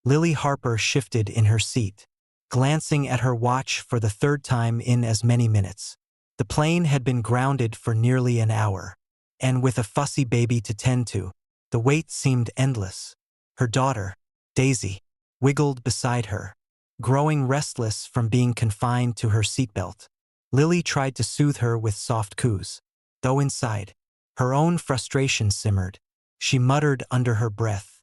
Lily Harper shifted in her seat, glancing at her watch for the third time in as many minutes. The plane had been grounded for nearly an hour, and with a fussy baby to tend to, the wait seemed endless. Her daughter, Daisy, wiggled beside her, growing restless from being confined to her seatbelt. Lily tried to soothe her with soft coos, though inside, her own frustration simmered. She muttered under her breath,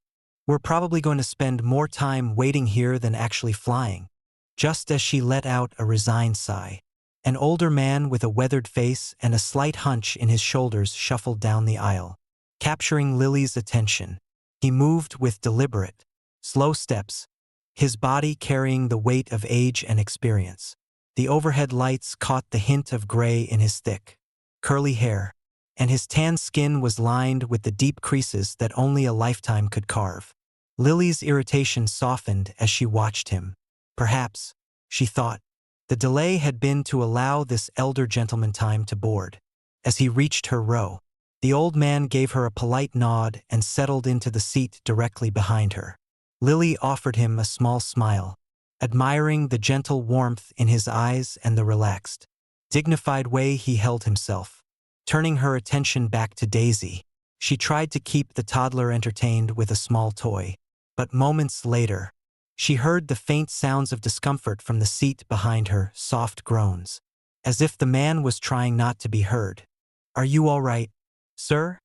"We're probably going to spend more time waiting here than actually flying." Just as she let out a resigned sigh, an older man with a weathered face and a slight hunch in his shoulders shuffled down the aisle, capturing Lily's attention. He moved with deliberate, slow steps, his body carrying the weight of age and experience. The overhead lights caught the hint of gray in his thick, curly hair, and his tan skin was lined with the deep creases that only a lifetime could carve. Lily's irritation softened as she watched him. Perhaps, she thought, the delay had been to allow this elder gentleman time to board. As he reached her row, the old man gave her a polite nod and settled into the seat directly behind her. Lily offered him a small smile, admiring the gentle warmth in his eyes and the relaxed, dignified way he held himself. Turning her attention back to Daisy, she tried to keep the toddler entertained with a small toy. But moments later, she heard the faint sounds of discomfort from the seat behind her, soft groans, as if the man was trying not to be heard. "Are you all right, sir?"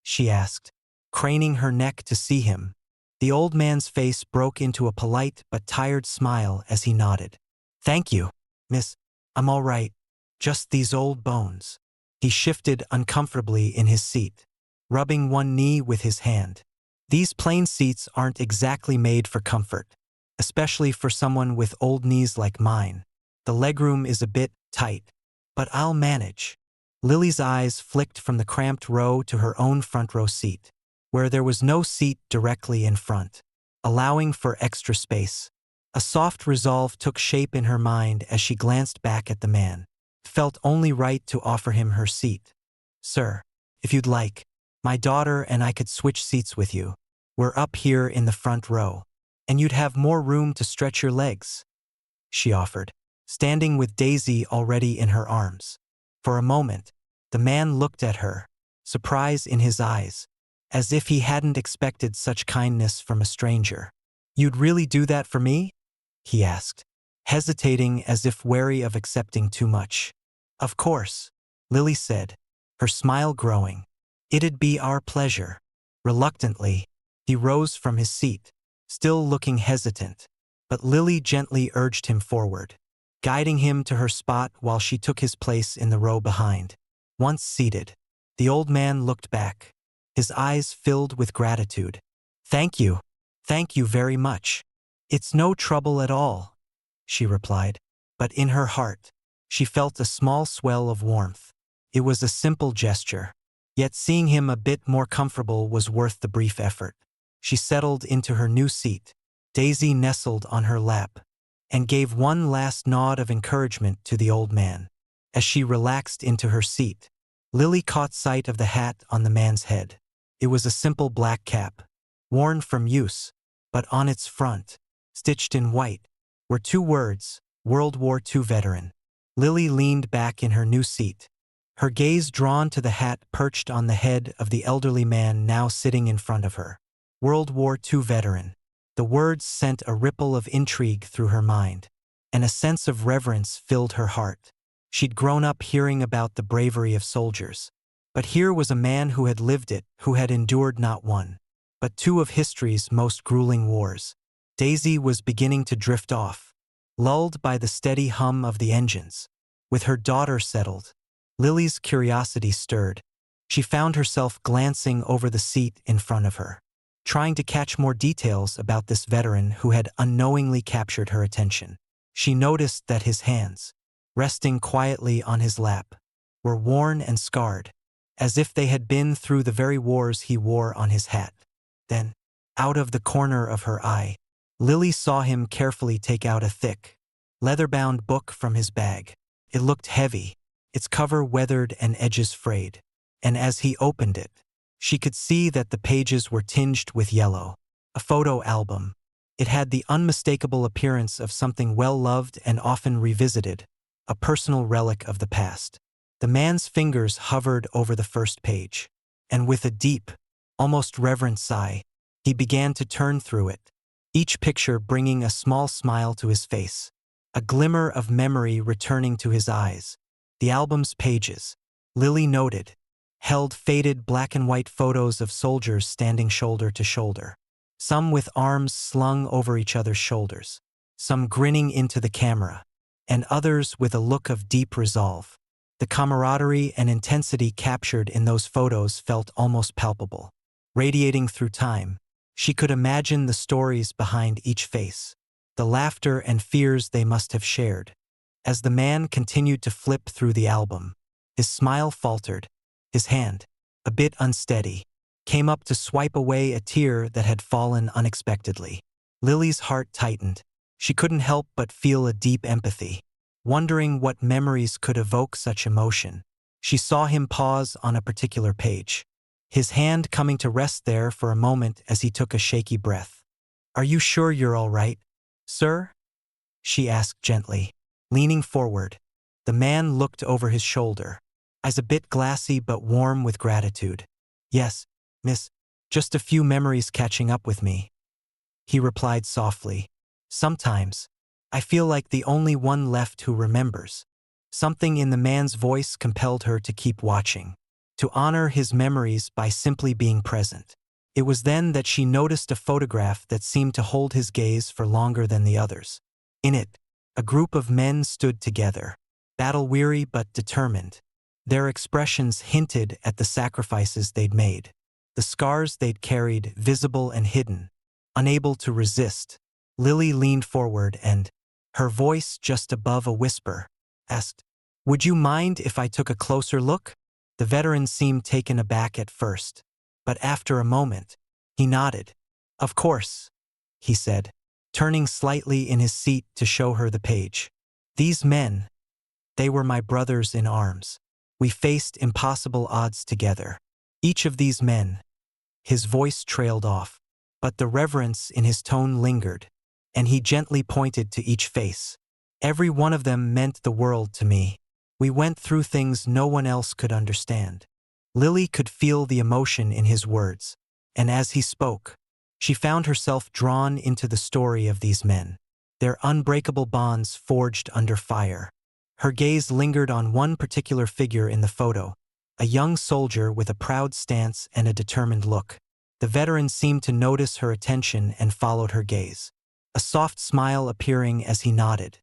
she asked, craning her neck to see him. The old man's face broke into a polite but tired smile as he nodded. "Thank you, miss. I'm all right. Just these old bones." He shifted uncomfortably in his seat, rubbing one knee with his hand. "These plane seats aren't exactly made for comfort, especially for someone with old knees like mine. The legroom is a bit tight, but I'll manage." Lily's eyes flicked from the cramped row to her own front row seat, where there was no seat directly in front, allowing for extra space. A soft resolve took shape in her mind as she glanced back at the man. It felt only right to offer him her seat. "Sir, if you'd like, my daughter and I could switch seats with you. We're up here in the front row, and you'd have more room to stretch your legs," she offered, standing with Daisy already in her arms. For a moment, the man looked at her, surprise in his eyes, as if he hadn't expected such kindness from a stranger. "You'd really do that for me?" he asked, hesitating as if wary of accepting too much. "Of course," Lily said, her smile growing. "It'd be our pleasure." Reluctantly, he rose from his seat, still looking hesitant, but Lily gently urged him forward, guiding him to her spot while she took his place in the row behind. Once seated, the old man looked back, his eyes filled with gratitude. Thank you very much. It's no trouble at all," she replied, but in her heart, she felt a small swell of warmth. It was a simple gesture, yet seeing him a bit more comfortable was worth the brief effort. She settled into her new seat, Daisy nestled on her lap, and gave one last nod of encouragement to the old man. As she relaxed into her seat, Lily caught sight of the hat on the man's head. It was a simple black cap, worn from use, but on its front, stitched in white, were two words, World War II veteran. Lily leaned back in her new seat, her gaze drawn to the hat perched on the head of the elderly man now sitting in front of her. World War II veteran. The words sent a ripple of intrigue through her mind, and a sense of reverence filled her heart. She'd grown up hearing about the bravery of soldiers, but here was a man who had lived it, who had endured not one, but two of history's most grueling wars. Daisy was beginning to drift off, lulled by the steady hum of the engines. With her daughter settled, Lily's curiosity stirred. She found herself glancing over the seat in front of her, trying to catch more details about this veteran who had unknowingly captured her attention. She noticed that his hands, resting quietly on his lap, were worn and scarred, as if they had been through the very wars he wore on his hat. Then, out of the corner of her eye, Lily saw him carefully take out a thick, leather-bound book from his bag. It looked heavy, its cover weathered and edges frayed, and as he opened it, she could see that the pages were tinged with yellow. A photo album. It had the unmistakable appearance of something well-loved and often revisited, a personal relic of the past. The man's fingers hovered over the first page, and with a deep, almost reverent sigh, he began to turn through it, each picture bringing a small smile to his face, a glimmer of memory returning to his eyes. The album's pages, Lily noted, held faded black-and-white photos of soldiers standing shoulder to shoulder, some with arms slung over each other's shoulders, some grinning into the camera, and others with a look of deep resolve. The camaraderie and intensity captured in those photos felt almost palpable. Radiating through time, she could imagine the stories behind each face, the laughter and fears they must have shared. As the man continued to flip through the album, his smile faltered, his hand, a bit unsteady, came up to swipe away a tear that had fallen unexpectedly. Lily's heart tightened. She couldn't help but feel a deep empathy, wondering what memories could evoke such emotion. She saw him pause on a particular page, his hand coming to rest there for a moment as he took a shaky breath. "Are you sure you're all right, sir?" she asked gently. Leaning forward, the man looked over his shoulder, eyes a bit glassy but warm with gratitude. "Yes, miss, just a few memories catching up with me," he replied softly. "Sometimes, I feel like the only one left who remembers." Something in the man's voice compelled her to keep watching, to honor his memories by simply being present. It was then that she noticed a photograph that seemed to hold his gaze for longer than the others. In it, a group of men stood together, battle-weary but determined. Their expressions hinted at the sacrifices they'd made, the scars they'd carried visible and hidden. Unable to resist, Lily leaned forward and, her voice just above a whisper, asked, "Would you mind if I took a closer look?" The veteran seemed taken aback at first, but after a moment, he nodded. "Of course," he said, turning slightly in his seat to show her the page. "These men, they were my brothers in arms. We faced impossible odds together. Each of these men," his voice trailed off, but the reverence in his tone lingered, and he gently pointed to each face. "Every one of them meant the world to me. We went through things no one else could understand." Lily could feel the emotion in his words, and as he spoke, she found herself drawn into the story of these men, their unbreakable bonds forged under fire. Her gaze lingered on one particular figure in the photo, a young soldier with a proud stance and a determined look. The veteran seemed to notice her attention and followed her gaze, a soft smile appearing as he nodded.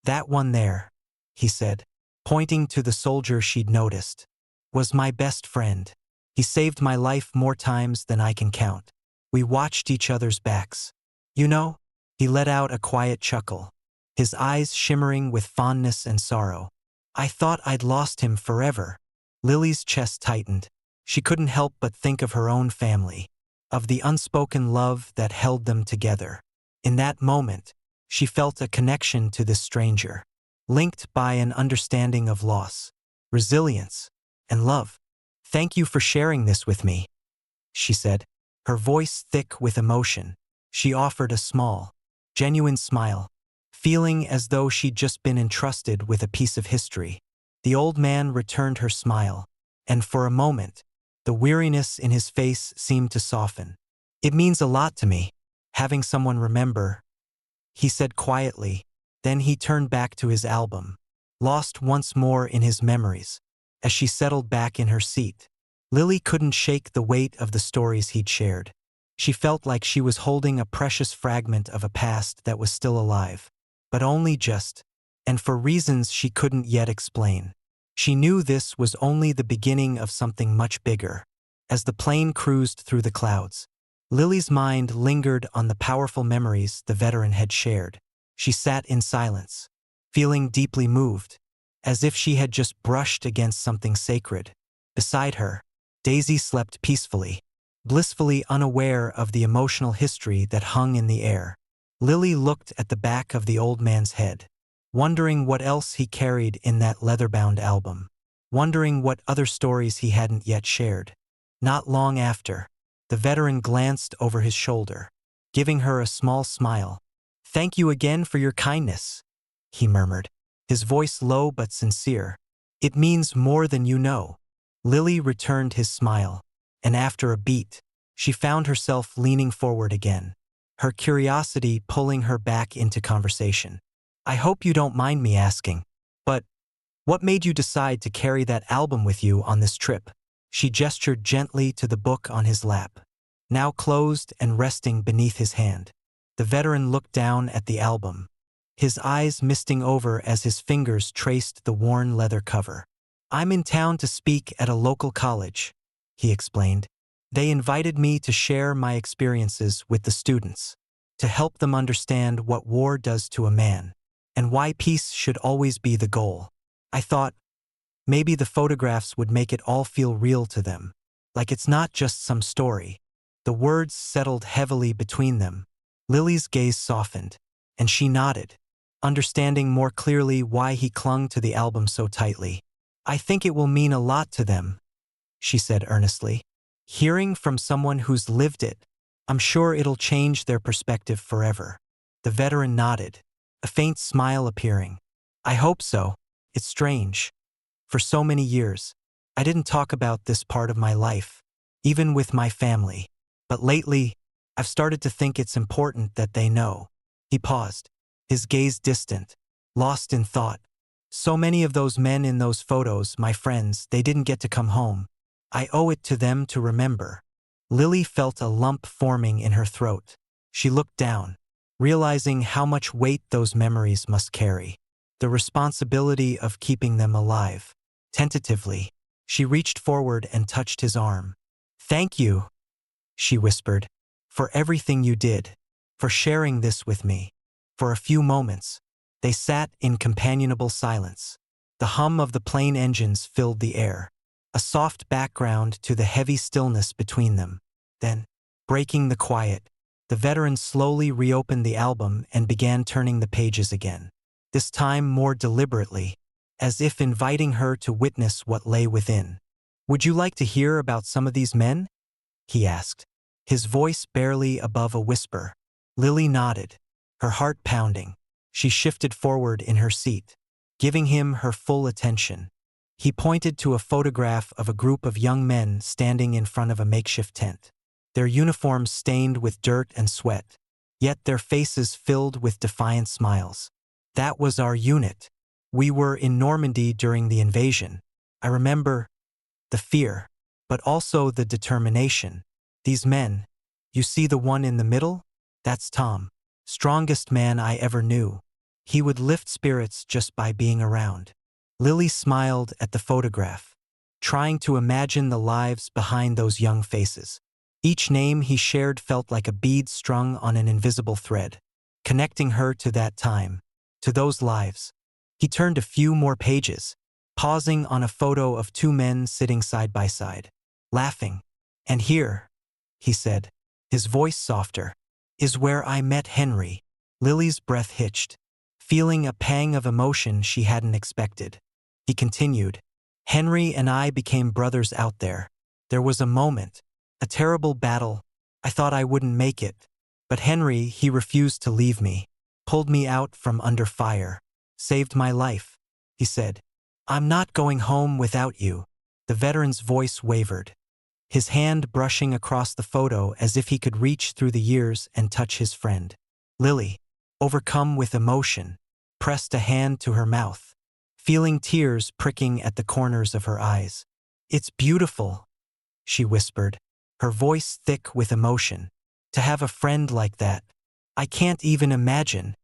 "That one there," he said, pointing to the soldier she'd noticed, "was my best friend. He saved my life more times than I can count. We watched each other's backs. You know?" He let out a quiet chuckle, his eyes shimmering with fondness and sorrow. "I thought I'd lost him forever." Lily's chest tightened. She couldn't help but think of her own family, of the unspoken love that held them together. In that moment, she felt a connection to this stranger, linked by an understanding of loss, resilience, and love. "Thank you for sharing this with me," she said, her voice thick with emotion. She offered a small, genuine smile, feeling as though she'd just been entrusted with a piece of history. The old man returned her smile, and for a moment, the weariness in his face seemed to soften. "It means a lot to me, having someone remember," he said quietly. Then he turned back to his album, lost once more in his memories. As she settled back in her seat, Lily couldn't shake the weight of the stories he'd shared. She felt like she was holding a precious fragment of a past that was still alive, but only just, and for reasons she couldn't yet explain. She knew this was only the beginning of something much bigger. As the plane cruised through the clouds, Lily's mind lingered on the powerful memories the veteran had shared. She sat in silence, feeling deeply moved, as if she had just brushed against something sacred. Beside her, Daisy slept peacefully, blissfully unaware of the emotional history that hung in the air. Lily looked at the back of the old man's head, wondering what else he carried in that leather-bound album, wondering what other stories he hadn't yet shared. Not long after, the veteran glanced over his shoulder, giving her a small smile. "Thank you again for your kindness," he murmured, his voice low but sincere. "It means more than you know." Lily returned his smile, and after a beat, she found herself leaning forward again, her curiosity pulling her back into conversation. "I hope you don't mind me asking, but what made you decide to carry that album with you on this trip?" She gestured gently to the book on his lap, now closed and resting beneath his hand. The veteran looked down at the album, his eyes misting over as his fingers traced the worn leather cover. "I'm in town to speak at a local college," he explained. "They invited me to share my experiences with the students, to help them understand what war does to a man, and why peace should always be the goal. I thought maybe the photographs would make it all feel real to them, like it's not just some story." The words settled heavily between them. Lily's gaze softened, and she nodded, understanding more clearly why he clung to the album so tightly. "I think it will mean a lot to them," she said earnestly. "Hearing from someone who's lived it, I'm sure it'll change their perspective forever." The veteran nodded, a faint smile appearing. "I hope so. It's strange. For so many years, I didn't talk about this part of my life, even with my family. But lately, I've started to think it's important that they know." He paused, his gaze distant, lost in thought. "So many of those men in those photos, my friends, they didn't get to come home. I owe it to them to remember." Lily felt a lump forming in her throat. She looked down, realizing how much weight those memories must carry, the responsibility of keeping them alive. Tentatively, she reached forward and touched his arm. "Thank you," she whispered, "for everything you did, for sharing this with me." For a few moments, they sat in companionable silence. The hum of the plane engines filled the air, a soft background to the heavy stillness between them. Then, breaking the quiet, the veteran slowly reopened the album and began turning the pages again, this time more deliberately, as if inviting her to witness what lay within. "Would you like to hear about some of these men?" he asked, his voice barely above a whisper. Lily nodded, her heart pounding. She shifted forward in her seat, giving him her full attention. He pointed to a photograph of a group of young men standing in front of a makeshift tent, their uniforms stained with dirt and sweat, yet their faces filled with defiant smiles. "That was our unit. We were in Normandy during the invasion. I remember the fear, but also the determination. These men, you see the one in the middle? That's Tom, strongest man I ever knew. He would lift spirits just by being around." Lily smiled at the photograph, trying to imagine the lives behind those young faces. Each name he shared felt like a bead strung on an invisible thread, connecting her to that time, to those lives. He turned a few more pages, pausing on a photo of two men sitting side by side, laughing. "And here," he said, his voice softer, "is where I met Henry." Lily's breath hitched, feeling a pang of emotion she hadn't expected. He continued, "Henry and I became brothers out there. There was a moment, a terrible battle. I thought I wouldn't make it. But Henry, he refused to leave me, pulled me out from under fire, saved my life." He said, "I'm not going home without you." The veteran's voice wavered, his hand brushing across the photo as if he could reach through the years and touch his friend. Lily, overcome with emotion, pressed a hand to her mouth, feeling tears pricking at the corners of her eyes. "It's beautiful," she whispered, her voice thick with emotion. "To have a friend like that. I can't even imagine."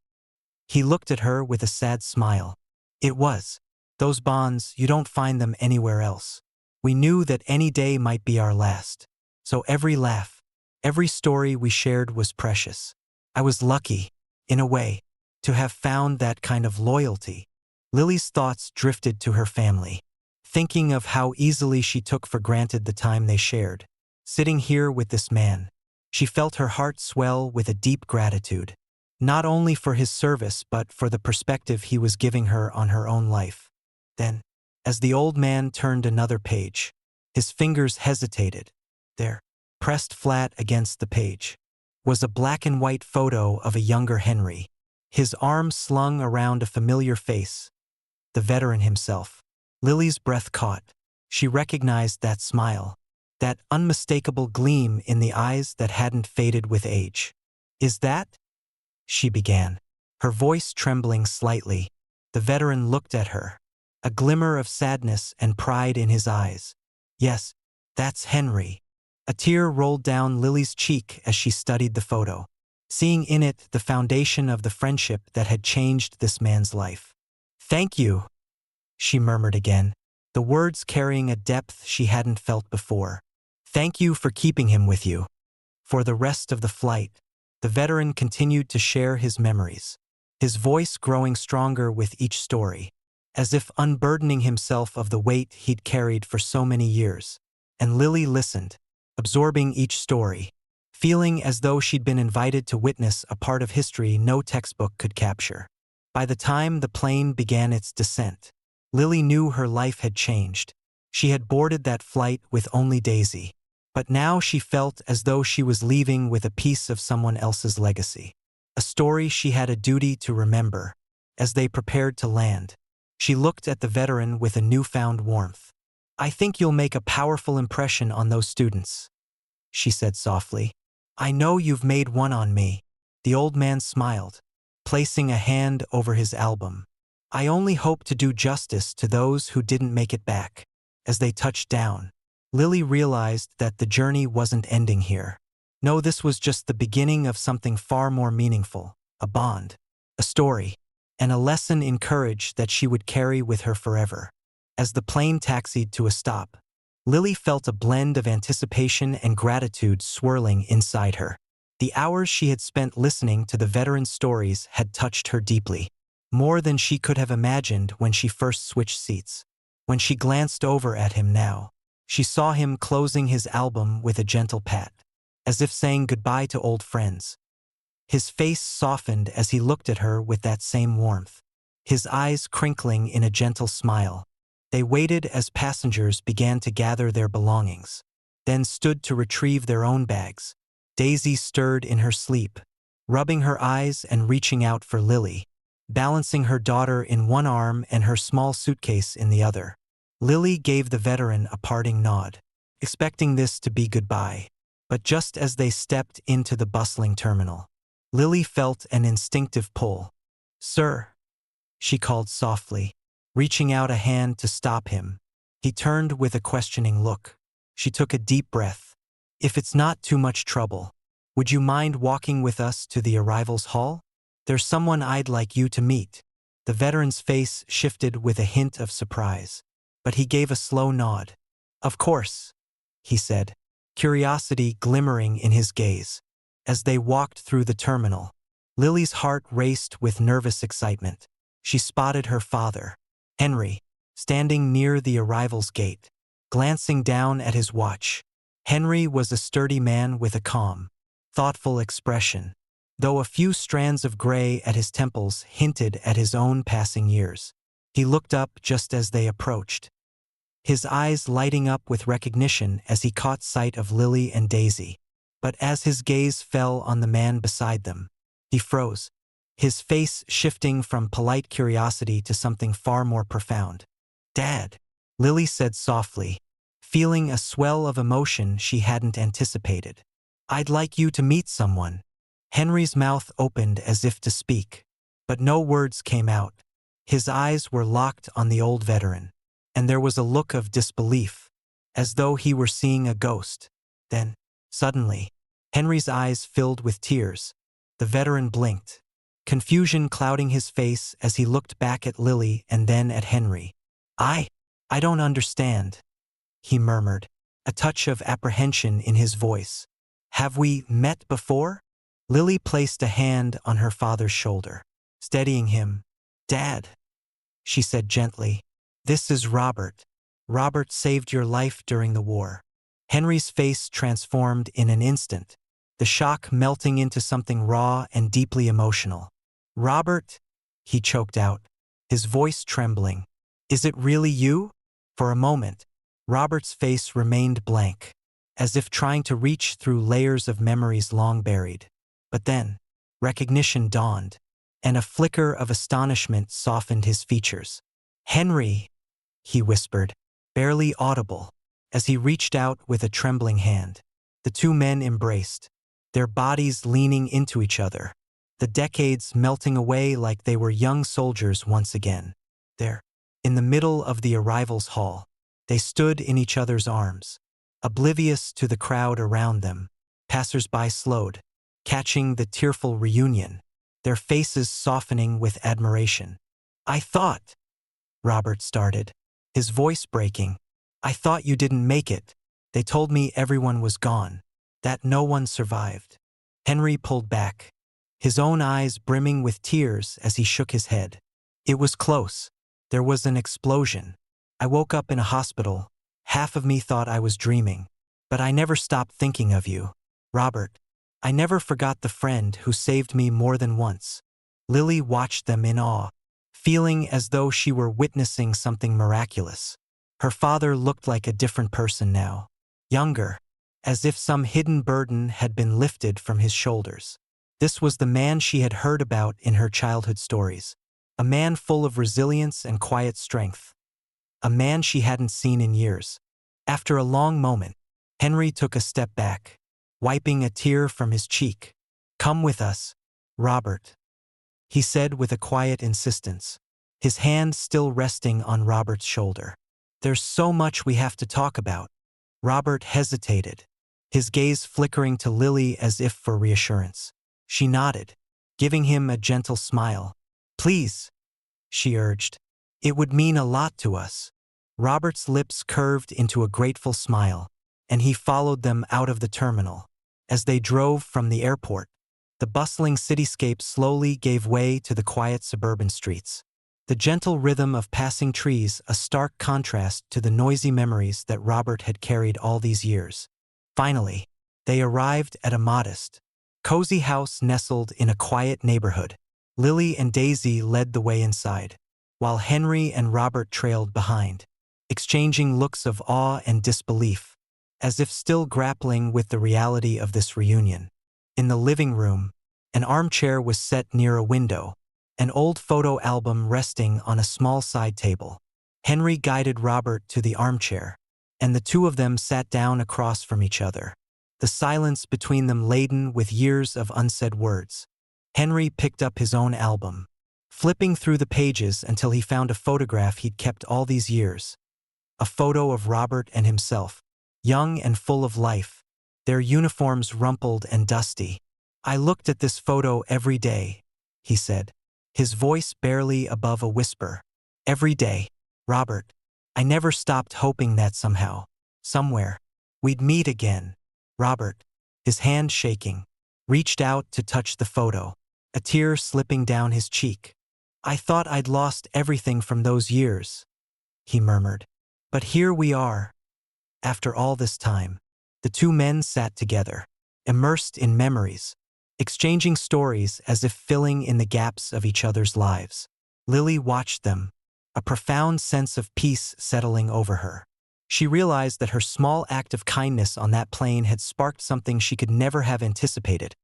He looked at her with a sad smile. "It was. Those bonds, you don't find them anywhere else. We knew that any day might be our last. So every laugh, every story we shared was precious. I was lucky, in a way, to have found that kind of loyalty." Lily's thoughts drifted to her family, thinking of how easily she took for granted the time they shared. Sitting here with this man, she felt her heart swell with a deep gratitude, not only for his service but for the perspective he was giving her on her own life. Then, as the old man turned another page, his fingers hesitated, there, pressed flat against the page, was a black-and-white photo of a younger Henry, his arm slung around a familiar face, the veteran himself. Lily's breath caught. She recognized that smile, that unmistakable gleam in the eyes that hadn't faded with age. "Is that?" she began, her voice trembling slightly. The veteran looked at her, a glimmer of sadness and pride in his eyes. "Yes, that's Henry." A tear rolled down Lily's cheek as she studied the photo, seeing in it the foundation of the friendship that had changed this man's life. "Thank you," she murmured again, the words carrying a depth she hadn't felt before. "Thank you for keeping him with you." For the rest of the flight, the veteran continued to share his memories, his voice growing stronger with each story, as if unburdening himself of the weight he'd carried for so many years. And Lily listened, absorbing each story, feeling as though she'd been invited to witness a part of history no textbook could capture. By the time the plane began its descent, Lily knew her life had changed. She had boarded that flight with only Daisy, but now she felt as though she was leaving with a piece of someone else's legacy, a story she had a duty to remember. As they prepared to land, she looked at the veteran with a newfound warmth. "I think you'll make a powerful impression on those students," she said softly. "I know you've made one on me." The old man smiled, placing a hand over his album. "I only hope to do justice to those who didn't make it back." As they touched down, Lily realized that the journey wasn't ending here. No, this was just the beginning of something far more meaningful, a bond, a story, and a lesson in courage that she would carry with her forever. As the plane taxied to a stop, Lily felt a blend of anticipation and gratitude swirling inside her. The hours she had spent listening to the veteran's stories had touched her deeply, more than she could have imagined when she first switched seats. When she glanced over at him now, she saw him closing his album with a gentle pat, as if saying goodbye to old friends. His face softened as he looked at her with that same warmth, his eyes crinkling in a gentle smile. They waited as passengers began to gather their belongings, then stood to retrieve their own bags. Daisy stirred in her sleep, rubbing her eyes and reaching out for Lily, balancing her daughter in one arm and her small suitcase in the other. Lily gave the veteran a parting nod, expecting this to be goodbye. But just as they stepped into the bustling terminal, Lily felt an instinctive pull. "Sir," she called softly, reaching out a hand to stop him. He turned with a questioning look. She took a deep breath. "If it's not too much trouble, would you mind walking with us to the arrivals hall? There's someone I'd like you to meet." The veteran's face shifted with a hint of surprise, but he gave a slow nod. "Of course," he said, curiosity glimmering in his gaze. As they walked through the terminal, Lily's heart raced with nervous excitement. She spotted her father, Henry, standing near the arrivals gate, glancing down at his watch. Henry was a sturdy man with a calm, thoughtful expression, though a few strands of gray at his temples hinted at his own passing years. He looked up just as they approached, his eyes lighting up with recognition as he caught sight of Lily and Daisy. But as his gaze fell on the man beside them, he froze, his face shifting from polite curiosity to something far more profound. "Dad," Lily said softly, feeling a swell of emotion she hadn't anticipated. "I'd like you to meet someone." Henry's mouth opened as if to speak, but no words came out. His eyes were locked on the old veteran, and there was a look of disbelief, as though he were seeing a ghost. Then, suddenly, Henry's eyes filled with tears. The veteran blinked, confusion clouding his face as he looked back at Lily and then at Henry. I don't understand," he murmured, a touch of apprehension in his voice. "Have we met before?" Lily placed a hand on her father's shoulder, steadying him. "Dad," she said gently, "this is Robert. Robert saved your life during the war." Henry's face transformed in an instant, the shock melting into something raw and deeply emotional. "Robert," he choked out, his voice trembling. "Is it really you?" For a moment, Robert's face remained blank, as if trying to reach through layers of memories long buried. But then, recognition dawned, and a flicker of astonishment softened his features. "Henry," he whispered, barely audible, as he reached out with a trembling hand. The two men embraced, their bodies leaning into each other, the decades melting away like they were young soldiers once again. There, in the middle of the arrivals hall, they stood in each other's arms, oblivious to the crowd around them. Passers-by slowed, catching the tearful reunion, their faces softening with admiration. "I thought," Robert started, his voice breaking, "I thought you didn't make it. They told me everyone was gone, that no one survived." Henry pulled back, his own eyes brimming with tears as he shook his head. "It was close. There was an explosion. I woke up in a hospital. Half of me thought I was dreaming. But I never stopped thinking of you, Robert. I never forgot the friend who saved me more than once." Lily watched them in awe, feeling as though she were witnessing something miraculous. Her father looked like a different person now, younger, as if some hidden burden had been lifted from his shoulders. This was the man she had heard about in her childhood stories, a man full of resilience and quiet strength, a man she hadn't seen in years. After a long moment, Henry took a step back, wiping a tear from his cheek. "Come with us, Robert," he said with a quiet insistence, his hand still resting on Robert's shoulder. "There's so much we have to talk about." Robert hesitated, his gaze flickering to Lily as if for reassurance. She nodded, giving him a gentle smile. "Please," she urged. "It would mean a lot to us." Robert's lips curved into a grateful smile, and he followed them out of the terminal. As they drove from the airport, the bustling cityscape slowly gave way to the quiet suburban streets. The gentle rhythm of passing trees, a stark contrast to the noisy memories that Robert had carried all these years. Finally, they arrived at a modest, cozy house nestled in a quiet neighborhood. Lily and Daisy led the way inside, while Henry and Robert trailed behind, exchanging looks of awe and disbelief, as if still grappling with the reality of this reunion. In the living room, an armchair was set near a window, an old photo album resting on a small side table. Henry guided Robert to the armchair, and the two of them sat down across from each other, the silence between them laden with years of unsaid words. Henry picked up his own album, flipping through the pages until he found a photograph he'd kept all these years. A photo of Robert and himself, young and full of life, their uniforms rumpled and dusty. "I looked at this photo every day," he said, his voice barely above a whisper. "Every day, Robert. I never stopped hoping that somehow, somewhere, we'd meet again." Robert, his hand shaking, reached out to touch the photo, a tear slipping down his cheek. "I thought I'd lost everything from those years," he murmured. "But here we are." After all this time, the two men sat together, immersed in memories, exchanging stories as if filling in the gaps of each other's lives. Lily watched them, a profound sense of peace settling over her. She realized that her small act of kindness on that plane had sparked something she could never have anticipated,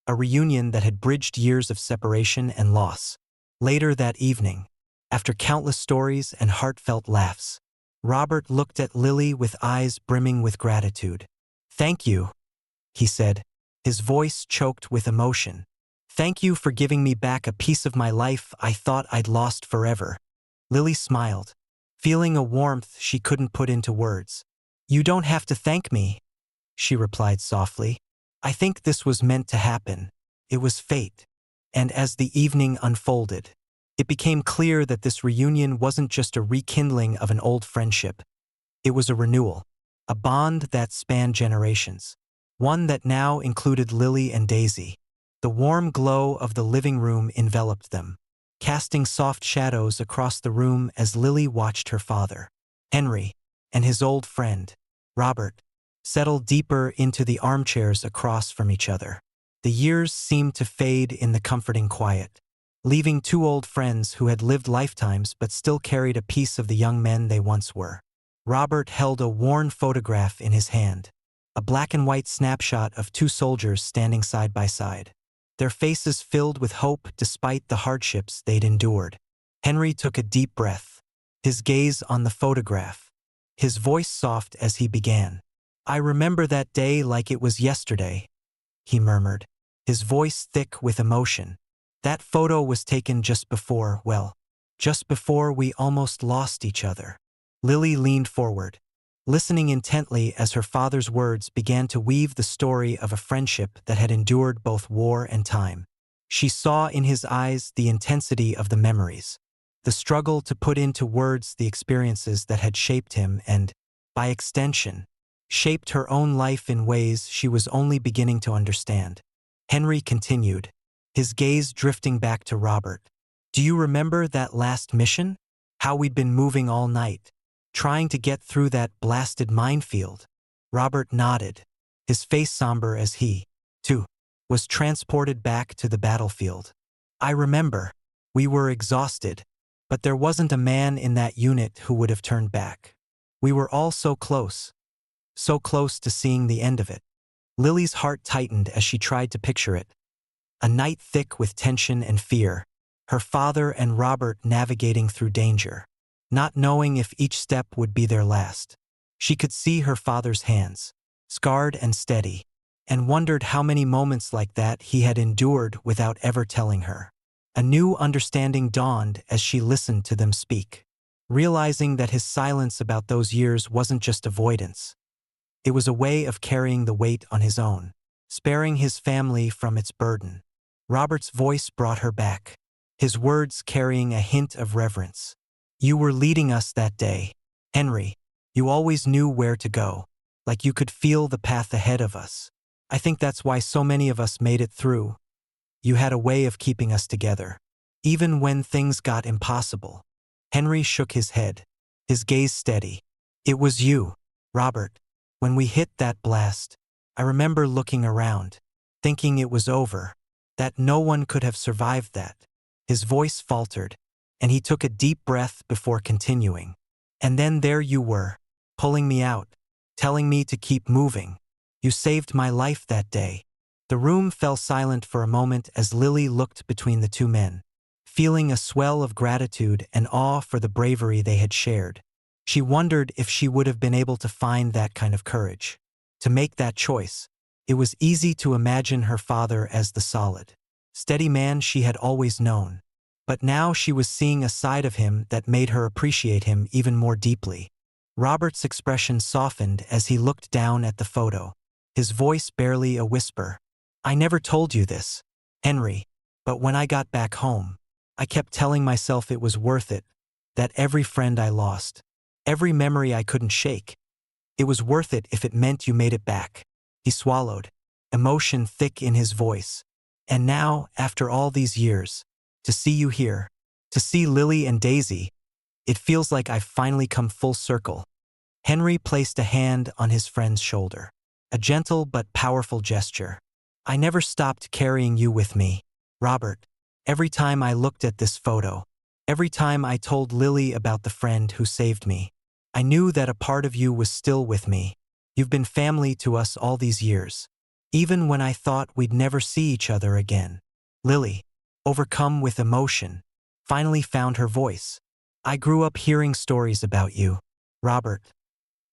a reunion that had bridged years of separation and loss. Later that evening, after countless stories and heartfelt laughs, Robert looked at Lily with eyes brimming with gratitude. "Thank you," he said, his voice choked with emotion. "Thank you for giving me back a piece of my life I thought I'd lost forever." Lily smiled, feeling a warmth she couldn't put into words. "You don't have to thank me," she replied softly. "I think this was meant to happen. It was fate." And as the evening unfolded, it became clear that this reunion wasn't just a rekindling of an old friendship. It was a renewal, a bond that spanned generations, one that now included Lily and Daisy. The warm glow of the living room enveloped them, casting soft shadows across the room as Lily watched her father, Henry, and his old friend, Robert, settle deeper into the armchairs across from each other. The years seemed to fade in the comforting quiet, leaving two old friends who had lived lifetimes but still carried a piece of the young men they once were. Robert held a worn photograph in his hand, a black and white snapshot of two soldiers standing side by side. their faces filled with hope despite the hardships they'd endured. Henry took a deep breath, his gaze on the photograph, his voice soft as he began. "I remember that day like it was yesterday," he murmured, his voice thick with emotion. "That photo was taken just before, well, just before we almost lost each other." Lily leaned forward, listening intently as her father's words began to weave the story of a friendship that had endured both war and time. She saw in his eyes the intensity of the memories, the struggle to put into words the experiences that had shaped him and, by extension, shaped her own life in ways she was only beginning to understand. Henry continued, his gaze drifting back to Robert. "Do you remember that last mission? How we'd been moving all night, trying to get through that blasted minefield?" Robert nodded, his face somber as he, too, was transported back to the battlefield. "I remember. We were exhausted, but there wasn't a man in that unit who would have turned back. We were all so close to seeing the end of it." Lily's heart tightened as she tried to picture it. A night thick with tension and fear, her father and Robert navigating through danger, not knowing if each step would be their last. She could see her father's hands, scarred and steady, and wondered how many moments like that he had endured without ever telling her. A new understanding dawned as she listened to them speak, realizing that his silence about those years wasn't just avoidance. It was a way of carrying the weight on his own, sparing his family from its burden. Robert's voice brought her back, his words carrying a hint of reverence. "You were leading us that day, Henry. You always knew where to go, like you could feel the path ahead of us. I think that's why so many of us made it through. You had a way of keeping us together, even when things got impossible." Henry shook his head, his gaze steady. "It was you, Robert. When we hit that blast, I remember looking around, thinking it was over, that no one could have survived that." His voice faltered, and he took a deep breath before continuing. "And then there you were, pulling me out, telling me to keep moving. You saved my life that day." The room fell silent for a moment as Lily looked between the two men, feeling a swell of gratitude and awe for the bravery they had shared. She wondered if she would have been able to find that kind of courage, to make that choice. It was easy to imagine her father as the solid, steady man she had always known, but now she was seeing a side of him that made her appreciate him even more deeply. Robert's expression softened as he looked down at the photo, his voice barely a whisper. "I never told you this, Henry, but when I got back home, I kept telling myself it was worth it, that every friend I lost, every memory I couldn't shake, it was worth it if it meant you made it back." He swallowed, emotion thick in his voice. "And now, after all these years, to see you here, to see Lily and Daisy, it feels like I've finally come full circle." Henry placed a hand on his friend's shoulder, a gentle but powerful gesture. "I never stopped carrying you with me, Robert. Every time I looked at this photo, every time I told Lily about the friend who saved me, I knew that a part of you was still with me. You've been family to us all these years, even when I thought we'd never see each other again." Lily, overcome with emotion, finally found her voice. "I grew up hearing stories about you, Robert,"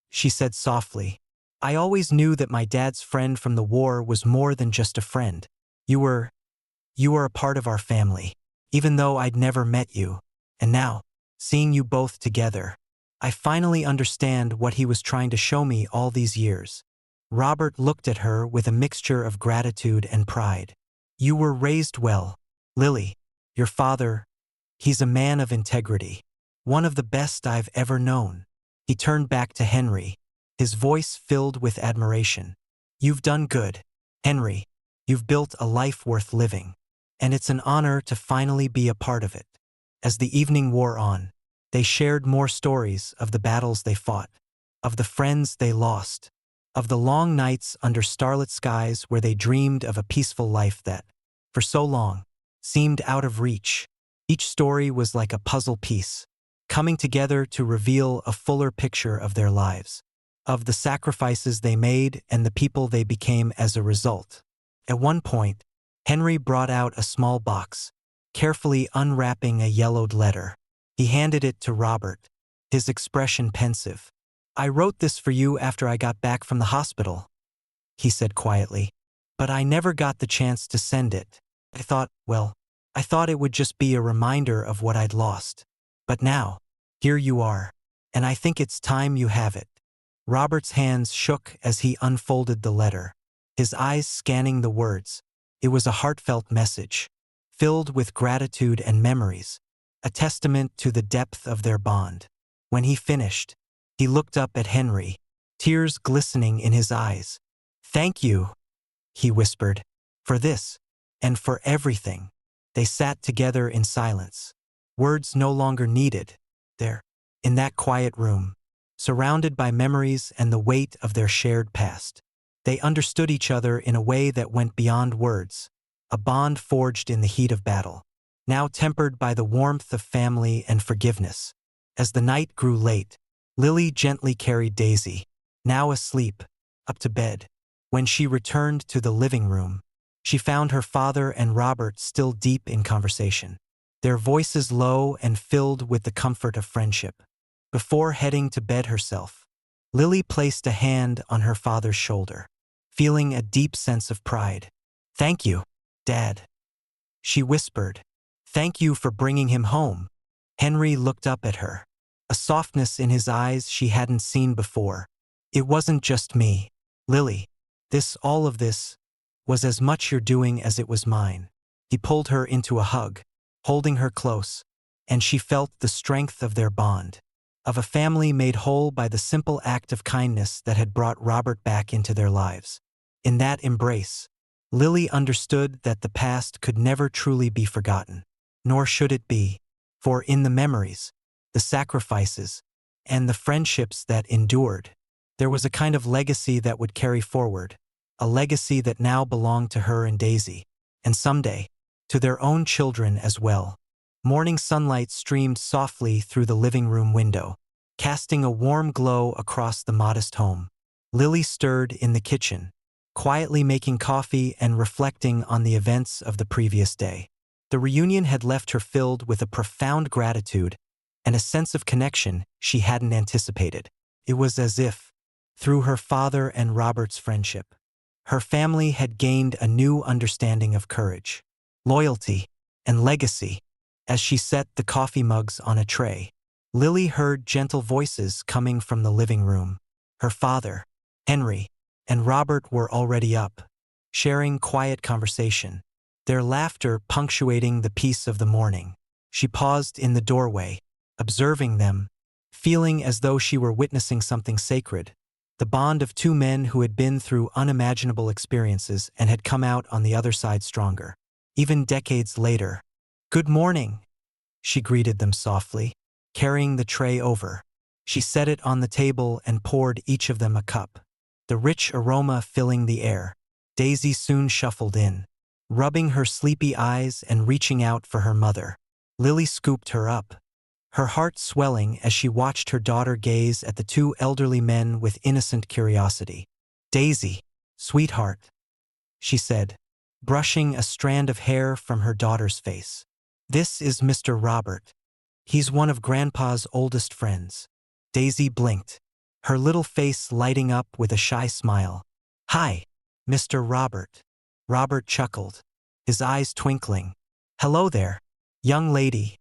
she said softly. "I always knew that my dad's friend from the war was more than just a friend. You were a part of our family, even though I'd never met you. And now, seeing you both together, I finally understand what he was trying to show me all these years." Robert looked at her with a mixture of gratitude and pride. "You were raised well, Lily. Your father, he's a man of integrity, one of the best I've ever known." He turned back to Henry, his voice filled with admiration. "You've done good, Henry. You've built a life worth living, and it's an honor to finally be a part of it." As the evening wore on, they shared more stories of the battles they fought, of the friends they lost, of the long nights under starlit skies where they dreamed of a peaceful life that, for so long, seemed out of reach. Each story was like a puzzle piece, coming together to reveal a fuller picture of their lives, of the sacrifices they made and the people they became as a result. At one point, Henry brought out a small box, carefully unwrapping a yellowed letter. He handed it to Robert, his expression pensive. "I wrote this for you after I got back from the hospital," he said quietly. "But I never got the chance to send it. I thought it would just be a reminder of what I'd lost. But now, here you are, and I think it's time you have it." Robert's hands shook as he unfolded the letter, his eyes scanning the words. It was a heartfelt message, filled with gratitude and memories, a testament to the depth of their bond. When he finished, he looked up at Henry, tears glistening in his eyes. "Thank you," he whispered, "for this, and for everything." They sat together in silence, words no longer needed, there, in that quiet room, surrounded by memories and the weight of their shared past. They understood each other in a way that went beyond words, a bond forged in the heat of battle, now tempered by the warmth of family and forgiveness. As the night grew late, Lily gently carried Daisy, now asleep, up to bed. When she returned to the living room, she found her father and Robert still deep in conversation, their voices low and filled with the comfort of friendship. Before heading to bed herself, Lily placed a hand on her father's shoulder, feeling a deep sense of pride. "Thank you, Dad," she whispered. "Thank you for bringing him home." Henry looked up at her, a softness in his eyes she hadn't seen before. "It wasn't just me, Lily. All of this, was as much your doing as it was mine." He pulled her into a hug, holding her close, and she felt the strength of their bond, of a family made whole by the simple act of kindness that had brought Robert back into their lives. In that embrace, Lily understood that the past could never truly be forgotten, nor should it be, for in the memories, the sacrifices, and the friendships that endured, there was a kind of legacy that would carry forward, a legacy that now belonged to her and Daisy, and someday, to their own children as well. Morning sunlight streamed softly through the living room window, casting a warm glow across the modest home. Lily stirred in the kitchen, quietly making coffee and reflecting on the events of the previous day. The reunion had left her filled with a profound gratitude and a sense of connection she hadn't anticipated. It was as if, through her father and Robert's friendship, her family had gained a new understanding of courage, loyalty, and legacy. As she set the coffee mugs on a tray, Lily heard gentle voices coming from the living room. Her father, Henry, and Robert were already up, sharing quiet conversation, their laughter punctuating the peace of the morning. She paused in the doorway, observing them, feeling as though she were witnessing something sacred, the bond of two men who had been through unimaginable experiences and had come out on the other side stronger. Even decades later, "Good morning," she greeted them softly, carrying the tray over. She set it on the table and poured each of them a cup, the rich aroma filling the air. Daisy soon shuffled in, rubbing her sleepy eyes and reaching out for her mother. Lily scooped her up, her heart swelling as she watched her daughter gaze at the two elderly men with innocent curiosity. "Daisy, sweetheart," she said, brushing a strand of hair from her daughter's face. "This is Mr. Robert. He's one of Grandpa's oldest friends." Daisy blinked, her little face lighting up with a shy smile. "Hi, Mr. Robert." Robert chuckled, his eyes twinkling. "Hello there, young lady,"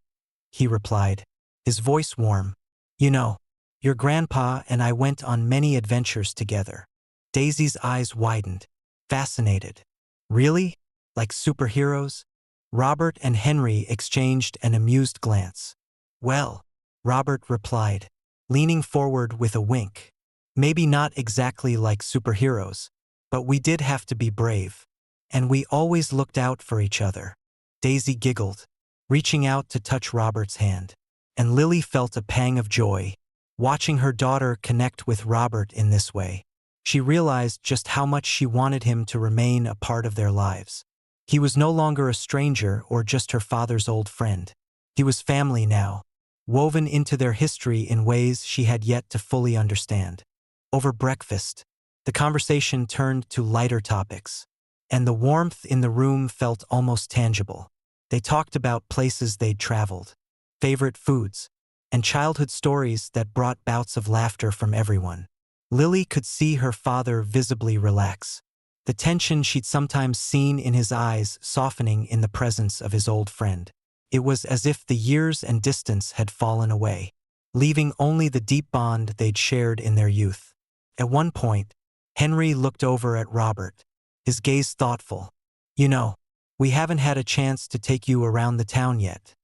he replied, his voice warm. "You know, your grandpa and I went on many adventures together." Daisy's eyes widened, fascinated. "Really? Like superheroes?" Robert and Henry exchanged an amused glance. "Well," Robert replied, leaning forward with a wink, "maybe not exactly like superheroes, but we did have to be brave. And we always looked out for each other." Daisy giggled, reaching out to touch Robert's hand, and Lily felt a pang of joy, watching her daughter connect with Robert in this way. She realized just how much she wanted him to remain a part of their lives. He was no longer a stranger or just her father's old friend. He was family now, woven into their history in ways she had yet to fully understand. Over breakfast, the conversation turned to lighter topics. and the warmth in the room felt almost tangible. They talked about places they'd traveled, favorite foods, and childhood stories that brought bouts of laughter from everyone. Lily could see her father visibly relax, the tension she'd sometimes seen in his eyes softening in the presence of his old friend. It was as if the years and distance had fallen away, leaving only the deep bond they'd shared in their youth. At one point, Henry looked over at Robert, his gaze thoughtful. "You know, we haven't had a chance to take you around the town yet,"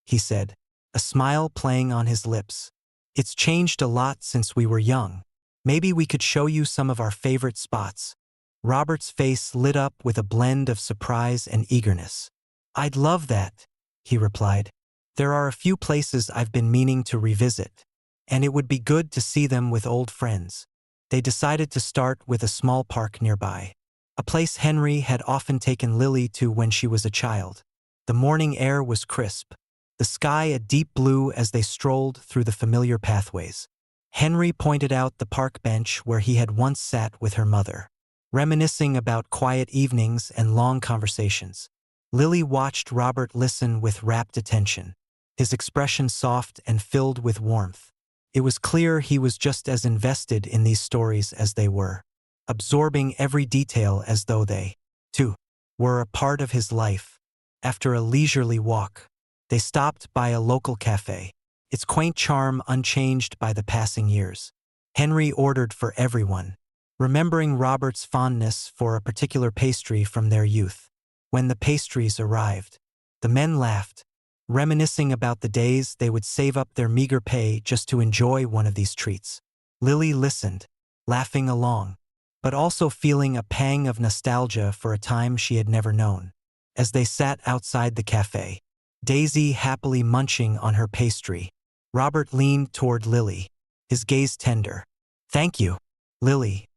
he said, a smile playing on his lips. "It's changed a lot since we were young. Maybe we could show you some of our favorite spots." Robert's face lit up with a blend of surprise and eagerness. "I'd love that," he replied. "There are a few places I've been meaning to revisit, and it would be good to see them with old friends." They decided to start with a small park nearby, a place Henry had often taken Lily to when she was a child. The morning air was crisp, the sky a deep blue as they strolled through the familiar pathways. Henry pointed out the park bench where he had once sat with her mother, reminiscing about quiet evenings and long conversations. Lily watched Robert listen with rapt attention, his expression soft and filled with warmth. It was clear he was just as invested in these stories as they were, absorbing every detail as though they, too, were a part of his life. After a leisurely walk, they stopped by a local cafe, its quaint charm unchanged by the passing years. Henry ordered for everyone, remembering Robert's fondness for a particular pastry from their youth. When the pastries arrived, the men laughed, reminiscing about the days they would save up their meager pay just to enjoy one of these treats. Lily listened, laughing along, but also feeling a pang of nostalgia for a time she had never known. As they sat outside the cafe, Daisy happily munching on her pastry, Robert leaned toward Lily, his gaze tender. "Thank you, Lily,"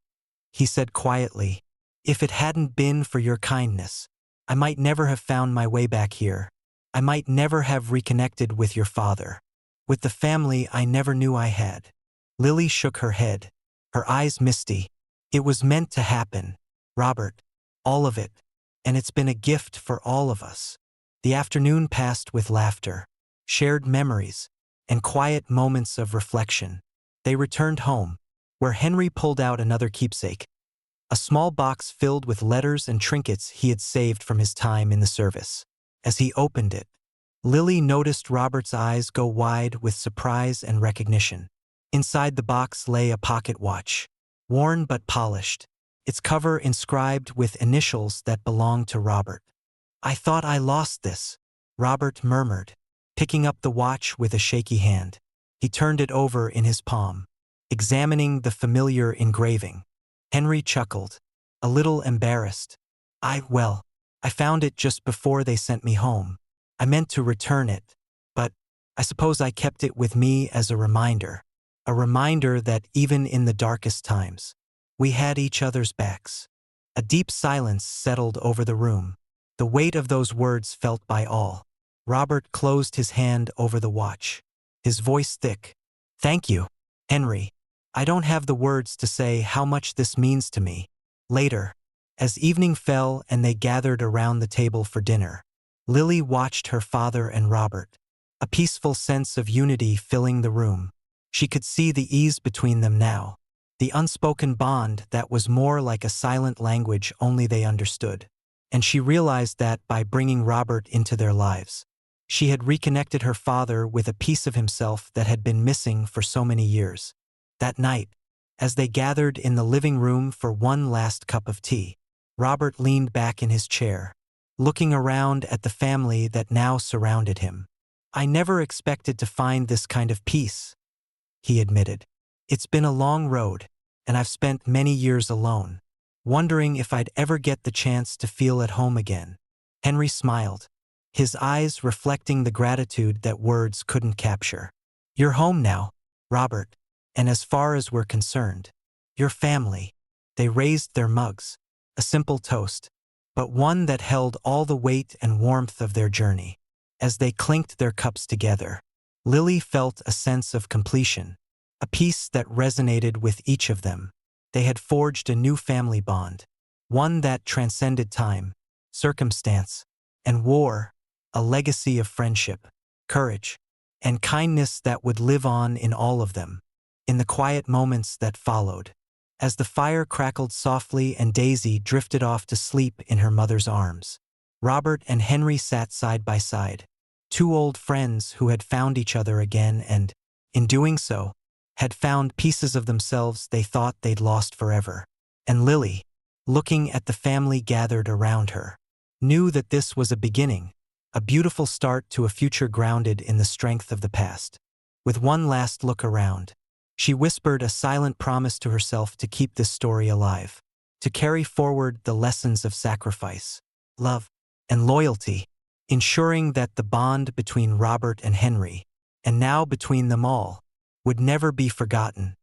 he said quietly. "If it hadn't been for your kindness, I might never have found my way back here. I might never have reconnected with your father, with the family I never knew I had." Lily shook her head, her eyes misty. "It was meant to happen, Robert, all of it, and it's been a gift for all of us." The afternoon passed with laughter, shared memories, and quiet moments of reflection. They returned home, where Henry pulled out another keepsake, a small box filled with letters and trinkets he had saved from his time in the service. As he opened it, Lily noticed Robert's eyes go wide with surprise and recognition. Inside the box lay a pocket watch, worn but polished, its cover inscribed with initials that belonged to Robert. "I thought I lost this," Robert murmured, picking up the watch with a shaky hand. He turned it over in his palm, examining the familiar engraving. Henry chuckled, a little embarrassed. I found it just before they sent me home. I meant to return it, but I suppose I kept it with me as a reminder that even in the darkest times, we had each other's backs." A deep silence settled over the room, the weight of those words felt by all. Robert closed his hand over the watch, his voice thick. "Thank you, Henry. I don't have the words to say how much this means to me." Later, as evening fell and they gathered around the table for dinner, Lily watched her father and Robert, a peaceful sense of unity filling the room. She could see the ease between them now, the unspoken bond that was more like a silent language only they understood. And she realized that by bringing Robert into their lives, she had reconnected her father with a piece of himself that had been missing for so many years. That night, as they gathered in the living room for one last cup of tea, Robert leaned back in his chair, looking around at the family that now surrounded him. "I never expected to find this kind of peace," he admitted. "It's been a long road, and I've spent many years alone, wondering if I'd ever get the chance to feel at home again." Henry smiled, his eyes reflecting the gratitude that words couldn't capture. "You're home now, Robert, and as far as we're concerned, your family." They raised their mugs, a simple toast, but one that held all the weight and warmth of their journey. As they clinked their cups together, Lily felt a sense of completion, a peace that resonated with each of them. They had forged a new family bond, one that transcended time, circumstance, and war, a legacy of friendship, courage, and kindness that would live on in all of them. In the quiet moments that followed, as the fire crackled softly and Daisy drifted off to sleep in her mother's arms, Robert and Henry sat side by side, two old friends who had found each other again and, in doing so, had found pieces of themselves they thought they'd lost forever. And Lily, looking at the family gathered around her, knew that this was a beginning, a beautiful start to a future grounded in the strength of the past. With one last look around, she whispered a silent promise to herself to keep this story alive, to carry forward the lessons of sacrifice, love, and loyalty, ensuring that the bond between Robert and Henry, and now between them all, would never be forgotten.